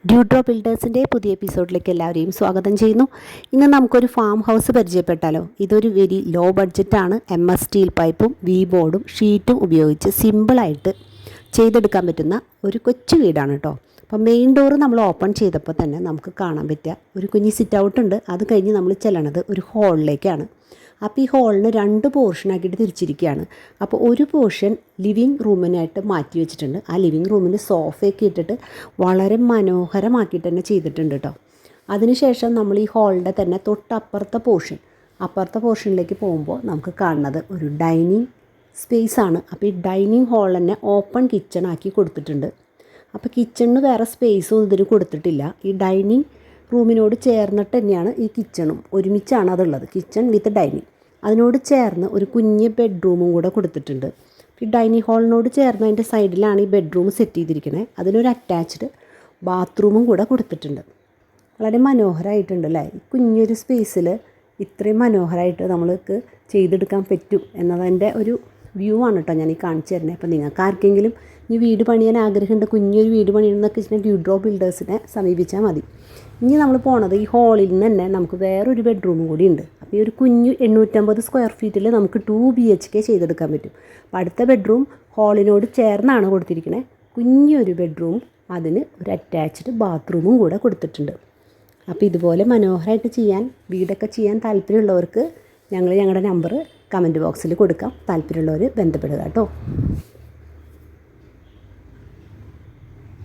ഡ്യൂഡ്രോ ബിൽഡേഴ്സിൻ്റെ പുതിയ എപ്പിസോഡിലേക്ക് എല്ലാവരെയും സ്വാഗതം ചെയ്യുന്നു. ഇന്ന് നമുക്കൊരു ഫാം ഹൗസ് പരിചയപ്പെട്ടാലോ. ഇതൊരു വെരി ലോ ബഡ്ജറ്റാണ്. MS സ്റ്റീൽ പൈപ്പും വി ബോർഡും ഷീറ്റും ഉപയോഗിച്ച് സിമ്പിളായിട്ട് ചെയ്തെടുക്കാൻ പറ്റുന്ന ഒരു കൊച്ചു വീടാണ് കേട്ടോ. അപ്പം മെയിൻ ഡോറ് നമ്മൾ ഓപ്പൺ ചെയ്തപ്പോൾ തന്നെ നമുക്ക് കാണാൻ പറ്റുക ഒരു കുഞ്ഞി സിറ്റ് ഔട്ട് ഉണ്ട്. അത് കഴിഞ്ഞ് നമ്മൾ ചെല്ലണത് ഒരു ഹാളിലേക്കാണ്. അപ്പോൾ ഈ ഹാളിന് 2 പോർഷനാക്കിയിട്ട് തിരിച്ചിരിക്കുകയാണ്. അപ്പോൾ ഒരു പോർഷൻ ലിവിങ് റൂമിനായിട്ട് മാറ്റി വെച്ചിട്ടുണ്ട്. ആ ലിവിങ് റൂമിന് സോഫയൊക്കെ ഇട്ടിട്ട് വളരെ മനോഹരമാക്കിയിട്ട് തന്നെ ചെയ്തിട്ടുണ്ട് കേട്ടോ. അതിനുശേഷം നമ്മൾ ഈ ഹാളിൻ്റെ തന്നെ തൊട്ടപ്പുറത്തെ പോർഷനിലേക്ക് പോകുമ്പോൾ നമുക്ക് കാണുന്നത് ഒരു ഡൈനിങ് സ്പേസാണ്. അപ്പോൾ ഈ ഡൈനിങ് ഹാൾ തന്നെ ഓപ്പൺ കിച്ചൺ ആക്കി കൊടുത്തിട്ടുണ്ട്. അപ്പോൾ കിച്ചണിന് വേറെ സ്പേസൊന്നും ഇതിന് കൊടുത്തിട്ടില്ല. ഈ ഡൈനിങ് റൂമിനോട് ചേർന്നിട്ട് തന്നെയാണ് ഈ കിച്ചണും ഒരുമിച്ചാണ് അതുള്ളത്. കിച്ചൺ വിത്ത് ഡൈനിങ്. അതിനോട് ചേർന്ന് ഒരു കുഞ്ഞ് ബെഡ്റൂമും കൂടെ കൊടുത്തിട്ടുണ്ട്. ഈ ഡൈനിങ് ഹാളിനോട് ചേർന്ന് അതിൻ്റെ സൈഡിലാണ് ഈ ബെഡ്റൂം സെറ്റ് ചെയ്തിരിക്കുന്നത്. അതിനൊരു അറ്റാച്ച്ഡ് ബാത്റൂമും കൂടെ കൊടുത്തിട്ടുണ്ട്. വളരെ മനോഹരമായിട്ടുണ്ട് അല്ലേ. ഈ കുഞ്ഞൊരു സ്പേസിൽ ഇത്രയും മനോഹരമായിട്ട് നമ്മൾക്ക് ചെയ്തെടുക്കാൻ പറ്റും എന്നതിൻ്റെ ഒരു വ്യൂ ആണ് കേട്ടോ ഞാൻ ഈ കാണിച്ചു തരുന്നത്. അപ്പോൾ നിങ്ങൾക്ക് ആർക്കെങ്കിലും ഈ വീട് പണിയാൻ ആഗ്രഹമുണ്ട്, കുഞ്ഞൊരു വീട് പണിയണമെന്നൊക്കെ വെച്ചിട്ടുണ്ടെങ്കിൽ ഡ്യൂഡ്രോ ബിൽഡേഴ്സിനെ സമീപിച്ചാൽ മതി. ഇനി നമ്മൾ പോണത് ഈ ഹാളിൽ നിന്ന് തന്നെ നമുക്ക് വേറൊരു ബെഡ്റൂമും കൂടി ഉണ്ട്. അപ്പോൾ ഈ ഒരു കുഞ്ഞു 850 സ്ക്വയർ ഫീറ്റിൽ നമുക്ക് 2 BHK ചെയ്തെടുക്കാൻ പറ്റും. അപ്പോൾ അടുത്ത ബെഡ്റൂം ഹാളിനോട് ചേർന്നാണ് കൊടുത്തിരിക്കുന്നത്. കുഞ്ഞൊരു ബെഡ്റൂം, അതിന് ഒരു അറ്റാച്ച്ഡ് ബാത്റൂമും കൂടെ കൊടുത്തിട്ടുണ്ട്. അപ്പോൾ ഇതുപോലെ മനോഹരമായിട്ട് വീടൊക്കെ ചെയ്യാൻ താല്പര്യമുള്ളവർക്ക് ഞങ്ങളുടെ നമ്പർ കമൻറ്റ് ബോക്സിൽ കൊടുക്കാം. താല്പര്യമുള്ളവർ ബന്ധപ്പെടുക കേട്ടോ.